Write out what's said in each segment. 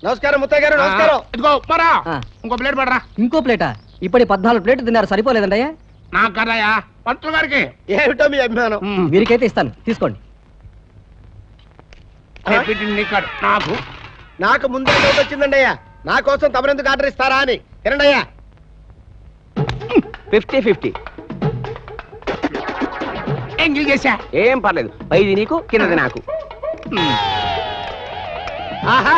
నమస్కారం ముత్తయ్య గారు. నమస్కారం. ఇదిగో ఉప్మారా, ఇంకో ప్లేట్ పడరా. ఇంకో ప్లేటా? ఇప్పుడు 14 ప్లేట్లు తిన్నారు, సరిపోలేదండయ్యా? నాకు కదయ్యా, పంతులు గారికి. ఏమిటో మీ అభిమానం. వీరికైతే ఇస్తాను, తీసుకోండి. నాకు నాకు ముందే డౌట్ వచ్చిందండి అయ్యా, నా కోసం తమరెందుకు ఆర్డర్ ఇస్తారా అని. తినండి అయ్యా. 50-50 ఎంగిల్ చేశా. ఏం పర్లేదు, పైది నీకు కిందది నాకు. ఆహా,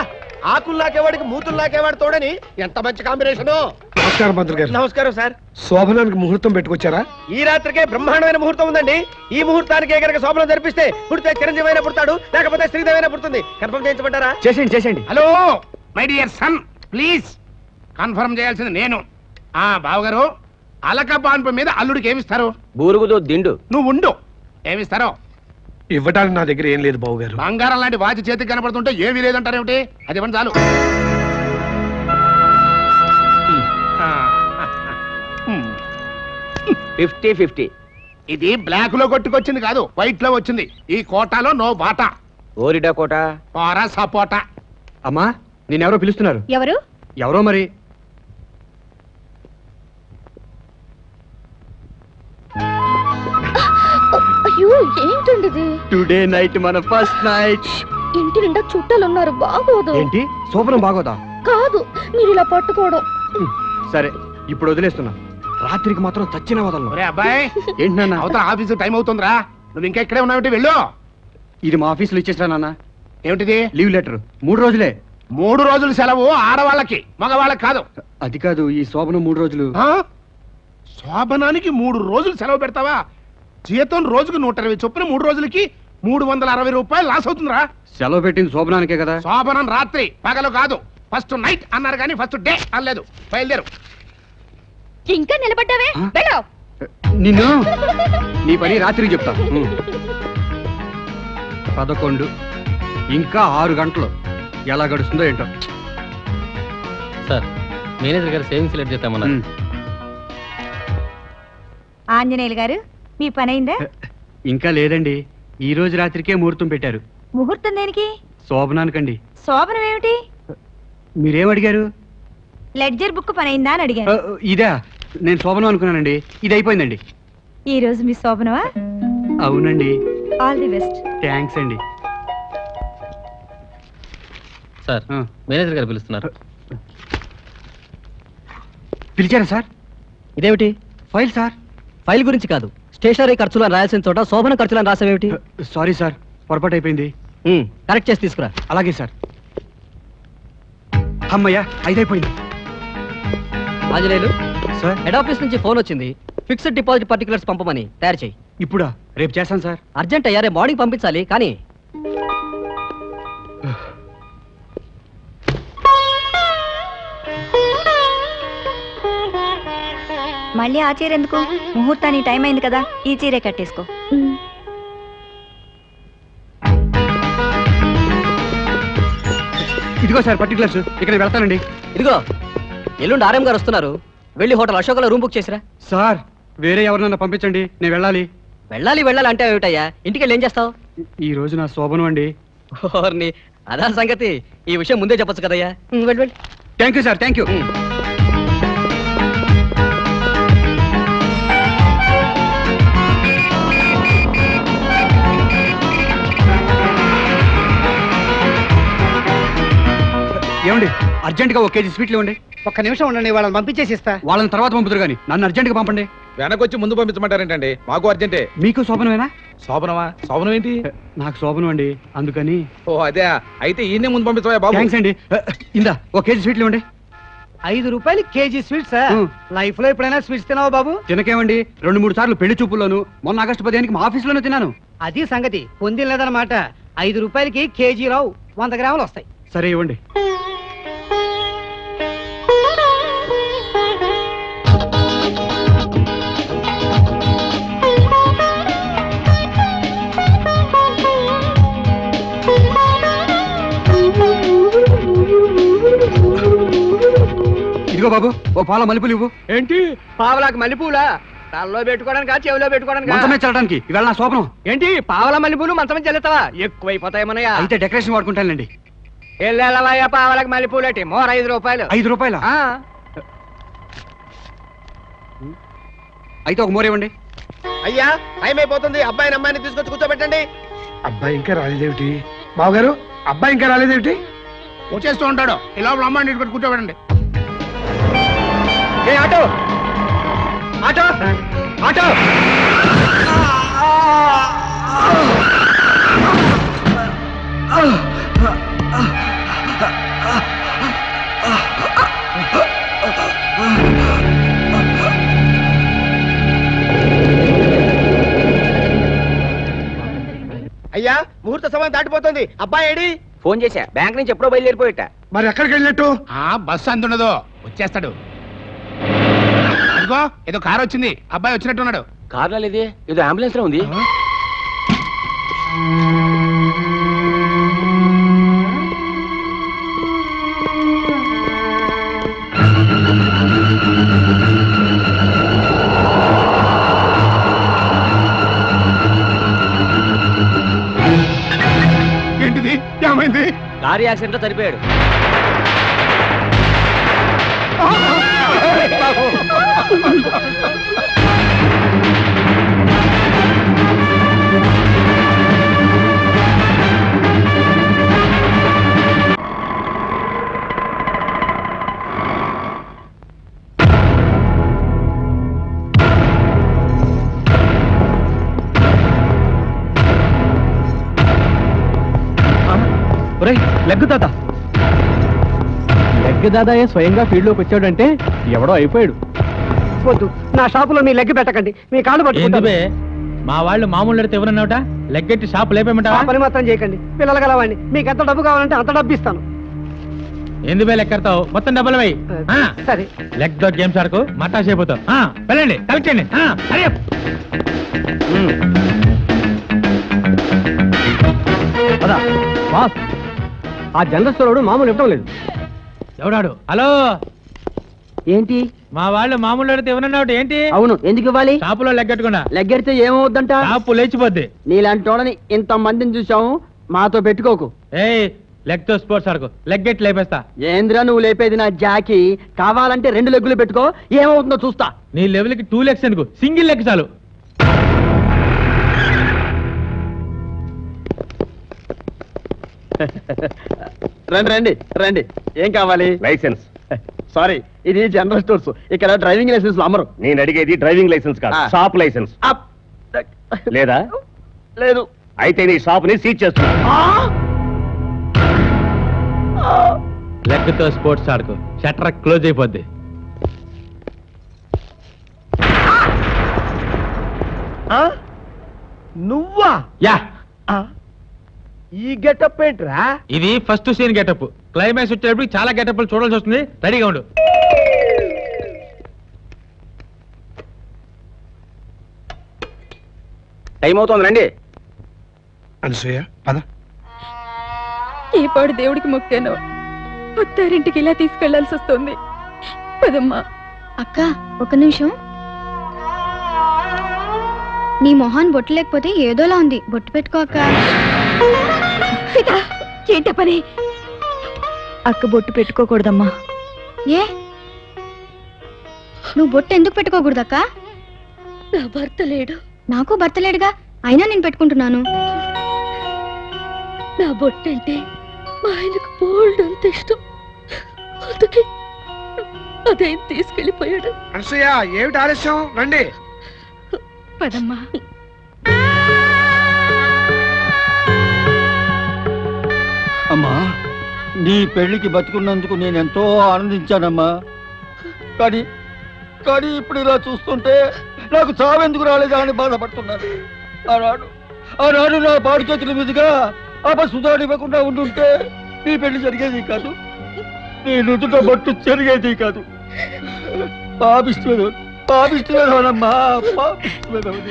ఆకులు నాకేవాడికి మూతులు నాకేవాడు తోడని ఎంత మంచి కాంబినేషన్. నమస్కారం మంత్రి గారు. నమస్కారం సార్. శోభనానికి ముహూర్తం పెట్టుకొచ్చారా? ఈ రాత్రికే బ్రహ్మాండమైన ముహూర్తం ఉందండి. ఈ ముహూర్తానికి కనుక శోభనం జరిపిస్తే పుడితే చిరంజీవి అయినా పుడతాడు, లేకపోతే శ్రీదేవి అయినా పుడుతుంది. కన్ఫర్మ్ చేయించమంటారా? చేసేయండి. Hello my dear son, please confirm చేయాల్సింది నేను. బావగారు, అలక పాన్పు మీద అల్లుడికి ఏమిస్తారు? బూరుగుతో దిండు. నువ్వు ఉండు, ఏమిస్తారో. ఇవ్వడానికి నా దగ్గర ఏం లేదు బాబు గారు. బంగారం లాంటి వాచి చేతికి కనపడుతుంటే ఏమీ లేదంటారేమిటి? అది ఇవ్వండి చాలు. 50-50 ఇది బ్లాక్ లో కొట్టుకొచ్చింది కాదు, వైట్ లో వచ్చింది. ఈ కోటాలో నో బాటా. ఓరిడా కోట. పారా సపోటా. అమ్మా, నేనెవరో పిలుస్తున్నారు. ఎవరు? ఎవరో మరి. అయ్యో, ఏంటండి టుడే నైట్ మన ఫస్ట్ నైట్. ఇంటి నిండా చుట్టాలు ఉన్నారు, బాగోదు. ఏంటి శోభనం బాగోదా? కాదు, మీరు ఇలా పట్టుకోవడం. సరే, ఇప్పుడు వదిలేస్తున్నా. రాత్రికి మాత్రం చచ్చిన వదలను. ఒరే అబ్బాయి, ఏంటి నాన్న? అవతల ఆఫీసు టైం అవుతుందిరా, నువ్వు ఇంకా ఇక్కడే ఉన్నావు. వెళ్ళు. ఇది మా ఆఫీసులో ఇచ్చేసా నాన్న. ఏమిటిది? Leave letter. 3 రోజులే. 3 రోజులు సెలవు ఆడవాళ్ళకి, మగవాళ్ళకి కాదు. అది కాదు, ఈ శోభనం 3 రోజులు. శోభనానికి 3 రోజులు సెలవు పెడతావా? జీతం రోజుకు 120 చొప్పున 3 రోజులకి 360 రూపాయలు లాస్ అవుతుందిరా. సెలవు పెట్టింది శోభనానికే కదా. శోభనం రాత్రి, పగలు కాదు. ఫస్ట్ నైట్ అన్నారు కానీ ఫస్ట్ డే అనలేదు. బయలుదేరు. ఇంకా నిలబడ్డావే, వెళ్ళు. నిన్ను నీ పని రాత్రికి చెప్తా. 11 ఇంకా 6 గంటలు ఎలా గడుస్తుందో ఏంటో. సార్, మేనేజర్ గారు సేవింగ్స్ సెలెక్ట్ చేస్తామన్నారు. ఆంజనేయులు గారు, మీ పని అయిందా? ఇంకా లేదండి, ఈ రోజు రాత్రికే ముహూర్తం పెట్టారు. ముహూర్తం దేనికి? శోభనానికండి. శోభనం ఏమిటి? మీరేం అడిగారు? లెడ్జర్ బుక్ పని అయిందా అని అడిగాను. ఇదా? నేను శోభనం అనుకున్నానండి, ఇది అయిపోయిందండి. ఈ రోజు మీ శోభనమా? అవునండి. All the best. థ్యాంక్స్ అండి. సార్, మేనేజర్ గారు పిలుస్తున్నారు. పిలిచారా సార్? ఇదేమిటి? File sir. ఫైల్ గురించి కాదు, స్టేషనరీ ఖర్చులను రాయాల్సిన చోట శోభన ఖర్చులను రాసావేమిటి? సారీ సార్, పొరపాటు అయిపోయింది. కరెక్ట్ చేసి తీసుకురా. అలాగే సార్. అమ్మయ్యా, 5 అయిపోయింది. ఆంజనేయులు సార్, హెడ్ ఆఫీస్ నుంచి ఫోన్ వచ్చింది. ఫిక్స్డ్ డిపాజిట్ పర్టికులర్స్ పంపమని. తయారు చేయి. ఇప్పుడా? రేపు చేస్తాను సార్. అర్జెంట్ అయ్యా, రేపు మార్నింగ్ పంపించాలి. కానీ మళ్ళీ ఆ చీర ఎందుకు? ముహూర్తానికి టైం అయింది కదా, ఈ చీరే కట్టేసుకో. ఇదిగో సార్ పర్టికులర్స్, ఇక్కడ వెళ్తానండి. ఇదిగో, ఎల్లుండి ఆర్ఎం గారు వస్తున్నారు. వెళ్ళి హోటల్ అశోకలో రూమ్ బుక్ చేసిరా. సార్, వేరే ఎవరినన్నా పంపించండి, నేను వెళ్ళాలి. వెళ్ళాలి అంటే ఏమిటయ్యా? ఇంటికి వెళ్ళి ఏం చేస్తావు? ఈ రోజు నా శోభనం అండి. ఓర్ని, అదా సంగతి. ఈ విషయం ముందే చెప్పొచ్చు కదయ్యా. వెళ్ళి. Thank you sir, thank you. ఏమండి, అర్జెంట్ గా 1 కేజీ స్వీట్లు ఇవ్వండి. ఒక్క నిమిషం ఉండండి, వాళ్ళని పంపించేసి ఇస్తా. వాళ్ళని తర్వాత పంపుతారు కానీ నన్ను అర్జెంట్ గా పంపండి. వెనకొచ్చి ముందు పంపించమంటారేంటండి? మాకు అర్జెంటే. మీకు శోభనమేనా? శోభనమా? శోభనం ఏంటి? నాకు శోభనం అండి, అందుకని. ఓ అదే, అయితే ఈయనే ముందు పంపించవా బాబు? థ్యాంక్స్ అండి. ఇందా 1 కేజీ స్వీట్లు ఇవ్వండి. 5 రూపాయలు కేజీ స్వీట్స్. లైఫ్ లో ఎప్పుడైనా స్వీట్స్ తినావా బాబు? తినకేమండి, 2-3 సార్లు పెళ్లి చూపుల్లోను, మొన్న ఆగస్టు 15కి మా ఆఫీసులోనే తిన్నాను. అది సంగతి, పొందిన లేదన్నమాట. 5 రూపాయలకి కేజీ రావు, 100 గ్రాములు వస్తాయి. సరే ఇవ్వండి. ఇదిగో బాబు, ఓ పాల మల్లెపూలు ఇవ్వు. ఏంటి పావలాకి మల్లెపూలా? తలలో పెట్టుకోవడానికి, చెవిలో పెట్టుకోవడానికి, మంచమే చల్లడానికి. ఇవాళ నా శోభనం. ఏంటి పావలా మల్లెపూలు మంచమే చల్లుతావా? ఎక్కువైపోతాయి మనయ్య. అయితే డెకరేషన్ వాడుకుంటానండి. ఎల్లెల్లవయ్య పావలకి మల్లెపూలటి మోర 5 రూపాయలు. 5 రూపాయల ఆ, అయితే ఒక మోర ఇవ్వండి. అయ్యా టైం అయిపోతుంది, అబ్బాయిని అమ్మాయిని తీసుకొచ్చి కూర్చోబెట్టండి. అబ్బాయి ఇంకా రాలేదేమిటి బావగారు? అబ్బాయి ఇంకా రాలేదేమిటి? వచ్చేస్తూ ఉంటాడు. ఈ లోపల అమ్మాయిని ఇంటి పెట్టి కూర్చోబెట్టండి. ఏ ఆటో ఆటో ఆటో అయ్యా ముహూర్త సమయం దాటిపోతుంది, అబ్బాయి ఏడి? ఫోన్ చేశా, బ్యాంక్ నుంచి ఎప్పుడో బయలుదేరిపోయిట. మరి ఎక్కడికి వెళ్ళినట్టు? బస్సు అందుండదు, వచ్చేస్తాడు. అదిగో ఏదో కారు వచ్చింది, అబ్బాయి వచ్చినట్టున్నాడు. కార్లో లేదే, ఏదో అంబులెన్స్ లో ఉంది. ఏంటిది? ఏమైంది? కారు యాక్సిడెంట్ లో చనిపోయాడు. లెగ్గు తాత, లెగ్ దాదాయే స్వయంగా ఫీల్డ్ లోకి వచ్చాడంటే ఎవడో అయిపోయాడు. వద్దు, నా షాపులో మీ లెగ్ పెట్టకండి, మీ కాళ్ళు పట్టుకుంటాను. మా వాళ్ళు మామూలు ఎడితే ఎవరన్నా లెగ్గెట్టి షాప్ లేపేమంటావా? పని మాత్రం చేయకండి, పిల్లలు గలవండి. మీకు ఎంత డబ్బు కావాలంటే అంత డబ్బు ఇస్తాను. ఎందుకు లెక్కడతావు? మొత్తం డబ్బులు వై. సరే, లెగ్ తో గేమ్స్ ఆడుకో, మటాష్ అయిపోతావు. వెళ్ళండి, కలెక్ట్ చేయండి. హరి అప్. బాస్, ఆ జనరల్ స్టోర్ మామూలు ఇవ్వడం లేదు. ఎవడాడు? హలో, ఏంటి? మా వాళ్ళు మామూలు ఎడితే ఎవరన్నా ఏంటి? అవును, ఎందుకు ఇవ్వాలి? షాపులో లెగ్గట్టుకున్నా లెగ్గెడితే ఏమవుద్దంట? షాపు లేచిపోద్ది. నీలాంటి వాళ్ళని ఇంత మందిని చూసాము, మాతో పెట్టుకోకు. ఏయ్, లెగ్ తో స్పోర్ట్స్ ఆడుకో, లెగ్గెట్టి లేపేస్తా. ఏంద్రా నువ్వు లేపేది నా జాకి? కావాలంటే 2 లెగ్గులు పెట్టుకో, ఏమవుతుందో చూస్తా. నీ లెవెల్ కి 2 లెగ్స్ ఎందుకు, సింగిల్ లెగ్ చాలు. రండి రండి రండి, ఏం కావాలి? లైసెన్స్. సారీ, ఇది జనరల్ స్టోర్స్, ఇక్కడ డ్రైవింగ్ లైసెన్స్ అమ్మరు. నేను అడిగేది డ్రైవింగ్ లైసెన్స్ కాదు, షాప్ లైసెన్స్. లేదా? లేదు. అయితే నీ షాప్ ని సీజ్ చేస్తున్నా. లెగ్ తో స్పోర్ట్స్ ఆడుకో, షట్టర్ క్లోజ్ అయిపోద్ది. నువ్వా? యా, ఈ గెటప్ ఏంట్రా? ఇది ఫస్ట్ సీన్ గెటప్. క్లైమాక్స్ వచ్చేటప్పుడు చాలా గెటప్లు చూడాల్సి వస్తుంది, రెడీగా ఉండు. టైం అవుతుంది, రండి. అనసూయ పద. ఈ పాడు దేవుడికి మొక్కాను, అత్తారింటికి ఇలా తీసుకెళ్లాల్సి వస్తుంది. పదమ్మా. అక్క, ఒక నిమిషం. నీ మొహాన్ బొట్టు లేకపోతే ఏదోలా ఉంది, బొట్టు పెట్టుకో అక్క. ఏంట పని? అక్క బొట్టు పెట్టుకోకూడదమ్మా. ఏ, నువ్వు బొట్టు ఎందుకు పెట్టుకోకూడదు అక్క? నా భర్త లేడు. నాకు భర్త లేడుగా, అయినా నేను పెట్టుకుంటున్నాను. నా బొట్టంటే మా ఆయనకు బోల్డ్ అంత ఇష్టం, అందుకే అదేం తీసుకెళ్లిపోయాడు. అనసూయ ఏమిటి ఆలస్యం? రండి. పదమ్మా. అమ్మా, నీ పెళ్లికి బతుకున్నందుకు నేనెంతో ఆనందించానమ్మా. కానీ కానీ ఇప్పుడు ఇలా చూస్తుంటే నాకు చావెందుకు రాలేదా అని బాధపడుతున్నాను. ఆనాడు నా పాడు చేతుల మీదుగా అపసుధాలు ఇవ్వకుండా ఉండుంటే నీ పెళ్లి జరిగేది కాదు, నీ నుదుట బొట్టు జరిగేది కాదు. పాపిస్తున్నానమ్మా, పాపిస్తున్నాను.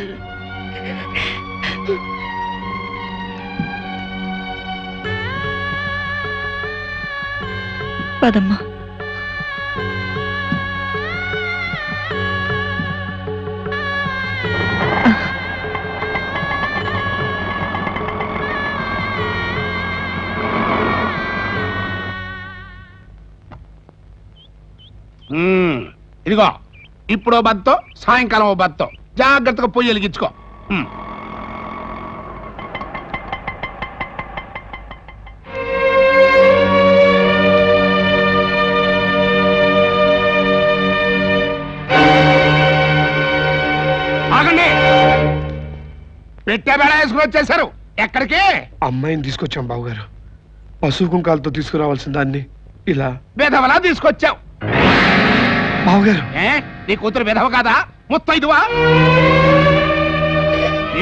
పదమ్మా. ఇదిగో ఇప్పుడు బత్తో సాయంకాలం ఓ బత్తో జాగ్రత్తగా పొయ్యి వెలిగించుకో. ఆగండి, పెట్టే బేడ వేసుకుని వచ్చేసారు. ఎక్కడికి? అమ్మాయిని తీసుకొచ్చాం బావగారు. పశువు కుంకాలతో తీసుకురావాల్సిన దాన్ని ఇలా విధవలా తీసుకొచ్చావు. బావగారు నీ కూతురు విధవ కాదా? ముత్తైదువా?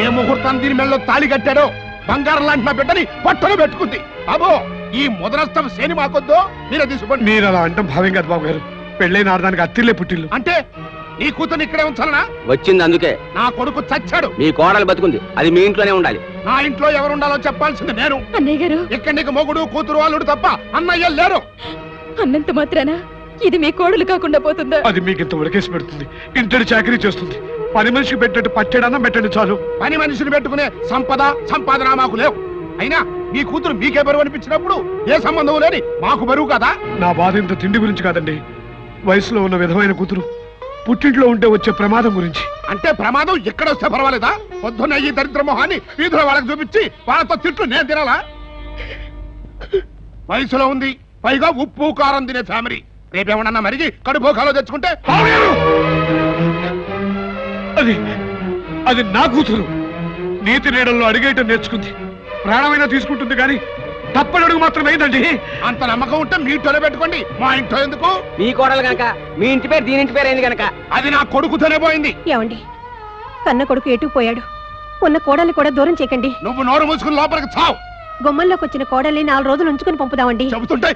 ఏ ముహూర్తం దీని మెళ్ళలో తాళి కట్టాడో బంగారం లాంటి నా బిడ్డని పట్టును పెట్టుకుంది. అబో, ఈ ముదరస్తం శని మాకొద్దు. మీరే తీసుకోండి. మీరు అలా అంటాం భావ్యం కాదు బావగారు. పెళ్ళైన ఆడదానికి అత్తిల్లే పుట్టిల్లు. అంటే నీ కూతురు ఇక్కడే ఉంచాలనా? వచ్చింది అందుకే. నా కొడుకు చచ్చాడు. మీ కోడలు బతుకుంది, అది మీ ఇంట్లోనే ఉండాలి. నా ఇంట్లో ఎవరు ఉండాలో చెప్పాల్సింది నేను. అన్నయ్య గారు, ఇక్కడ నీకు మొగుడు కూతురు అల్లుడు తప్ప అన్నయ్య లేరు. అన్నంత మాత్రాన ఇది మీ కోడలు కాకుండా పోతుందా? అది మీకు ఇంత ఉడకేసి పెడుతుంది. ఇంటడి చాకరీ చేస్తుంది. పని మనిషికి పెట్టట్టు పట్టేడన్నా పెట్టండి చాలు. పని మనిషిని పెట్టుకునే సంపాదన మాకు లేవు. అయినా మీ కూతురు మీకే బరువు అనిపించినప్పుడు ఏ సంబంధం లేని మాకు బరువు కదా. నా బాధ ఇంత తిండి గురించి కాదండి. వయసులో ఉన్న విధమైన కూతురు పుట్టింట్లో ఉంటే వచ్చే ప్రమాదం గురించి. అంటే ప్రమాదం ఇక్కడ వస్తే పర్వాలేదా? పొద్దున్న ఈ దరిద్ర మొహాన్ని వీధిలో వాళ్ళకి చూపించి వాళ్ళతో తిట్లు నేను తినాలా? వయసులో ఉంది, పైగా ఉప్పు కారం తినే ఫ్యామిలీ. రేపేమన్నా మరిగి కడుపోకాలో తెచ్చుకుంటే అది అది నా కూతురు. నీతి నీడల్లో అడిగేయటం నేర్చుకుంది. ప్రాణమైనా తీసుకుంటుంది కానీ తప్పడడుగు మాత్రం అయిందండి. అంత నమ్మకం ఉంటే మీ ఇంట్లోనే పెట్టుకోండి. మా ఇంట్లో ఎందుకు? మీ కోడలు గనక, మీ ఇంటి పేరు దీని ఇంటి పేరు అయింది గనక. అది నా కొడుకుతోనే పోయింది. ఏమండి, కన్న కొడుకు ఎటు పోయాడు? ఉన్న కోడల్ని కూడా దూరం చేయకండి. నువ్వు నోరు మూసుకుని లోపలికి చావు. గుమ్మంలోకి వచ్చిన కోడల్ని 4 రోజులు ఉంచుకుని పంపుదామండి. చెబుతుంటే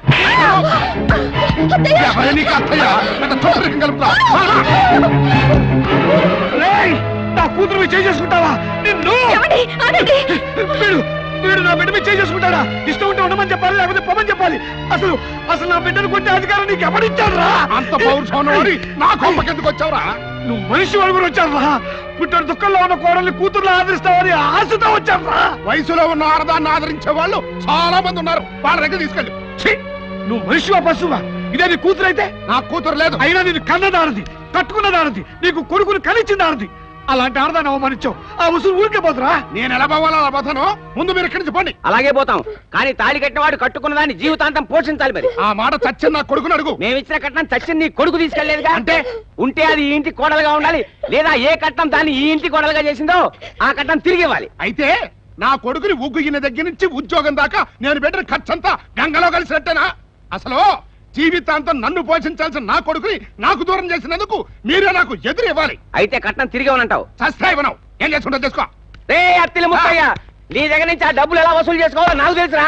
నీకు అత్తయ్య పెద్ద తోటరికం కలుపుతా. నా కూతురు మీద చేసుకుంటావా? నిన్ను వీడు నా బిడ్డ మీద చేసుకుంటాడా? ఇష్టం ఉంటే ఉండమని చెప్పాలి, లేకపోతే పొమ్మని చెప్పాలి. అసలు నా బిడ్డను కొట్టే అధికారం నీకు ఎవరిచ్చాడు రా? అంత పౌరుషం నా కొంపకెందుకు వచ్చావురా? నువ్వు మనిషి వాళ్ళు కూడా వచ్చారు రా. పుట్టిన దుఃఖంలో ఉన్న కోడల్ని కూతుర్లు ఆదరిస్తావని ఆశతో వచ్చారు రా. వయసులో ఉన్న ఆడదాన్ని ఆదరించే వాళ్ళు చాలా మంది ఉన్నారు. వాళ్ళ దగ్గర తీసుకెళ్ళి. నువ్వు మనిషివా పశువా? ఇదే నీ కూతురు అయితే? నా కూతురు లేదు. అయినా నేను కన్నదానది, కట్టుకున్నదానది, నీకు కొడుకుని కలిచిందానది. అలాంటి ఆడదాన్ని అవమానించావు. ఆ ఉసురు ఊరికే పోతురా? నేను ఎలా పోవాలో అలా పోతాను. ముందు మీరు ఇక్కడి నుంచి పోండి. అలాగే పోతాం, కానీ తాళి కట్టినవాడు కట్టుకున్న దాన్ని జీవితాంతం పోషించాలి. మరి ఆ మాట చచ్చిన నా కొడుకుని అడుగు. మేము ఇచ్చిన కట్నం చచ్చిన నీ కొడుకు తీసుకెళ్లేదుగా. అంటే ఉంటే అది ఈ ఇంటి కోడలుగా ఉండాలి, లేదా ఏ కట్నం దాన్ని ఈ ఇంటి కోడలుగా చేసిందో ఆ కట్నం తిరిగి ఇవ్వాలి. అయితే నా కొడుకుని ఉగ్గుగిన దగ్గర నుంచి ఉద్యోగం దాకా నేను పెట్టిన ఖర్చంతా గంగలో కలిసినట్టేనా? అసలు జీవితాంతం నన్ను పోషించాల్సిన నా కొడుకుని నాకు దూరం చేసినందుకు మీరే నాకు ఎదురు ఇవ్వాలి. అయితే కట్నం తిరిగి ఇవ్వనంటావు? చస్తా ఇవ్వను. ఏం చేసుకుంటా చేసుకో. రే అత్తిలి ముత్తయ్య, నీ దగ్గర నుంచి ఆ డబ్బులు ఎలా వసూలు చేసుకోవాలో నాకు తెలుసురా.